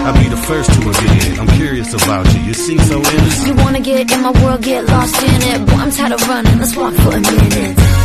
I'll be the first to admit it. I'm curious about you. You seem so innocent. You wanna get in my world, get lost in it. Boy, I'm tired of running, let's walk for a minute.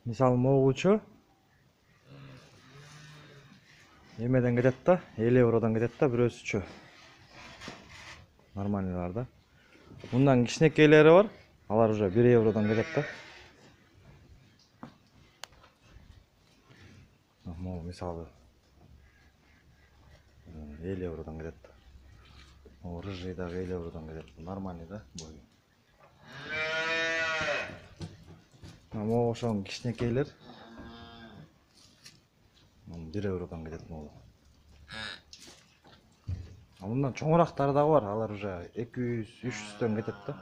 Мисалы могучу эмеден кетет да, 50 евродон кетет да, бирөөсүчү. Нормальныйлар да. Мындан кичинекейлери бар. Алар уже 1 евродон кетет да. Могу мисалы 50 евродон кетет да. Могу рыжий дагы 50 евродон кетет. Нормальный да, бою. Могу ошон кичинекейлер 1 евродон кетет могу. Мындан чоңурактары дагы бар. Алар уже 200-300дөн кетет да.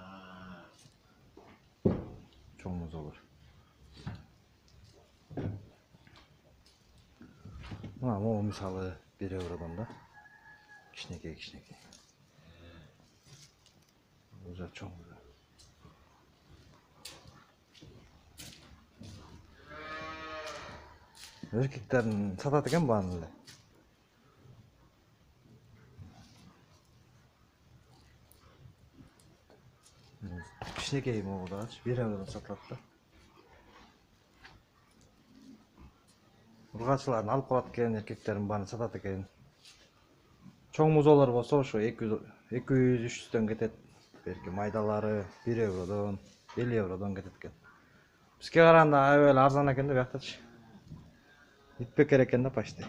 Чоң музолор. Могу мисалы 1 евродон да. Кичинекей. Уже чоң. Эркектерин сатат экен бааны эле. Кичинекей могу дагычы 1 евродон сатылат да. Ургачыларын алып калат экен, эркектерин бааны сатат экен. Чоң музолор болсо ошо 200-300дөн кетет. Берки майдалары 1 евродон, 50 евродон кетет экен. Бизге караганда аябай эле арзан экен да бияктачы. Итпек экен да почти.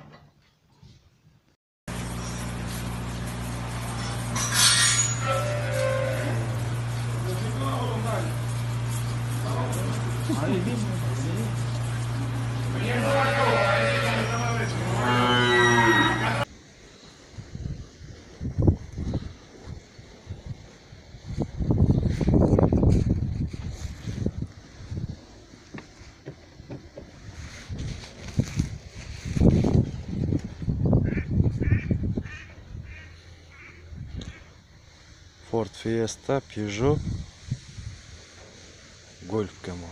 Ford Fiesta, Peugeot, Golf кему.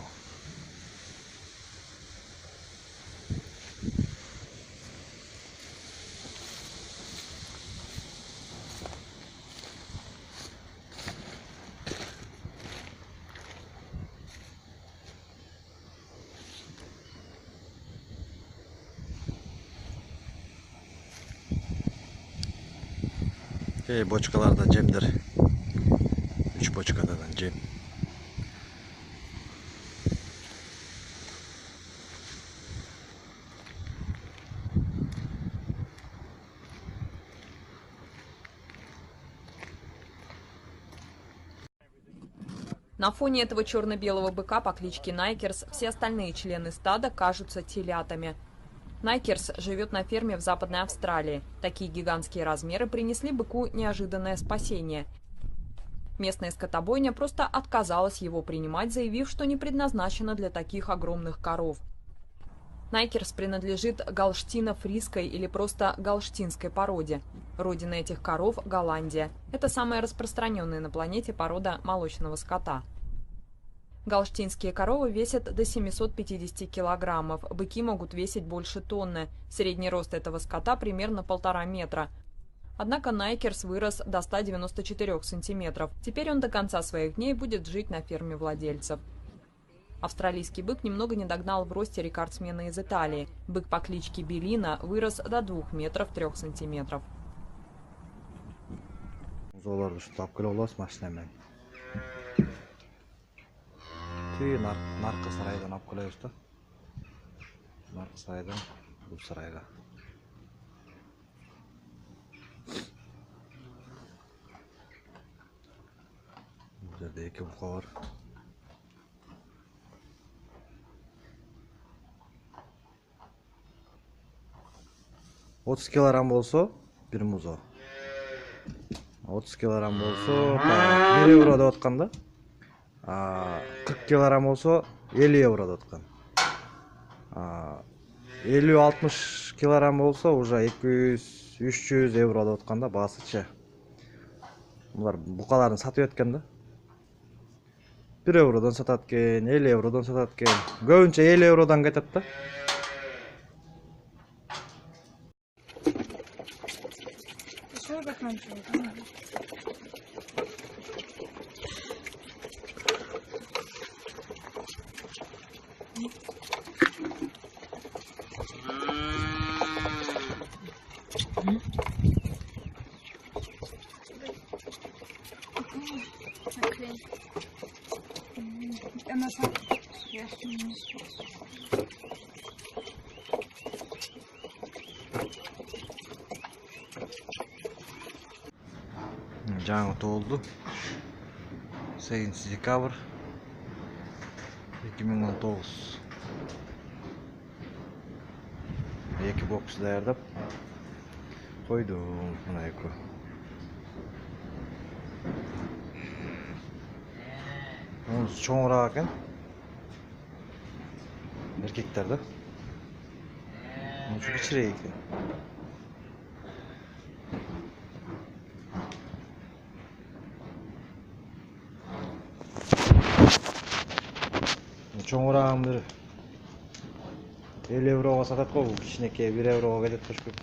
Бочкаларда жемдер. 3 бочкадан жем. На фоне этого черно-белого быка по кличке Найкерс все остальные члены стада кажутся телятами. Найкерс живет на ферме в Западной Австралии. Такие гигантские размеры принесли быку неожиданное спасение. Местная скотобойня просто отказалась его принимать, заявив, что не предназначена для таких огромных коров. Найкерс принадлежит галштино-фрисской или просто галштинской породе. Родина этих коров – Голландия. Это самая распространенная на планете порода молочного скота. Галштинские коровы весят до 750 килограммов, быки могут весить больше тонны. Средний рост этого скота примерно 1,5 метра. Однако Найкерс вырос до 194 сантиметров. Теперь он до конца своих дней будет жить на ферме владельцев. Австралийский бык немного не догнал в росте рекордсмена из Италии. Бык по кличке Белина вырос до 2 метров 3 сантиметров. Наркы сарайдан алып келебиз да. Наркы сарайдан бул сарайга. Бул жерде 2 бука бар. $30 килограмм болсо 1 музо. 30 килограмм болсо 1 евро деп аткан да. 40 килограмм болсо 50 евро деп аткан. 50-60 килограмм болсо уже 200-300 евро деп аткан да басычы. Булар букаларын сатып өткөн да. 1 евродон сатат экен, 50 евродон сатат экен. Көбүнчө 50 евродон кетет да. Жаңы толду. 8 декабрь 2019. Екі бокс даярдап койдум мына экөө. Онысы чоңураак экен. Эркектер да. Онысы кичирээк экен. Чоңураагымды 50 евроға сатат го, бул кичинекей 1 евроға кетет көчкүп.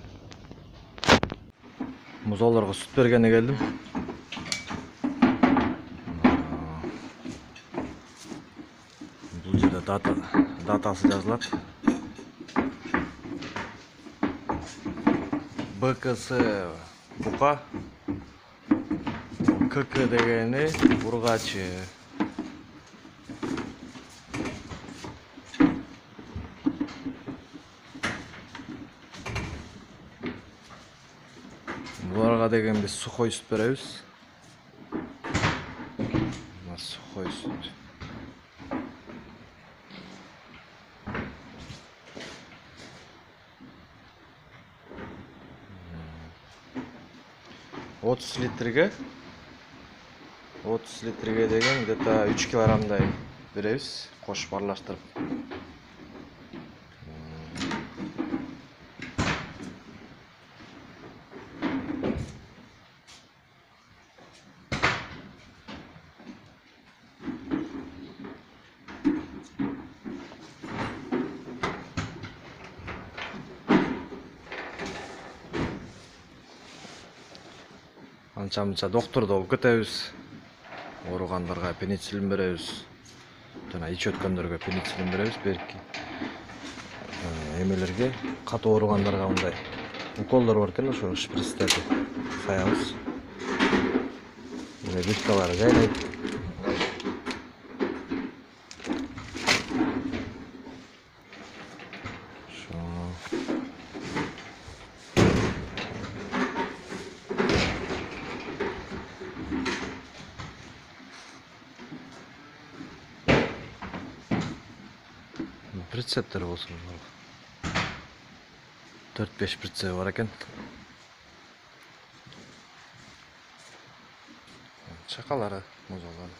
Музолорго сүт бергенде келдим. Бул жерде датасы жазылат. БКС бука, КК дегени ургачы. Буларга деген биз сухой сүт беребиз. Мына сухой сүт. Отыз литрге деген где-то 3 килограммдай беребиз, кошуп аралаштырып. Анча-мынча доктурду алып кетебиз. Ооругандарга пенициллин беребиз. Жана ич өткөндөргө пенициллин беребиз, берки. Эмелерге, катуу ооругандарга мындай уколдор бар экен, ошо шприцтерди саябыз. Мына биткалары жайлайт. Прицептер болsun. 4-5 прицеп бар екен. Чакалары, музолары.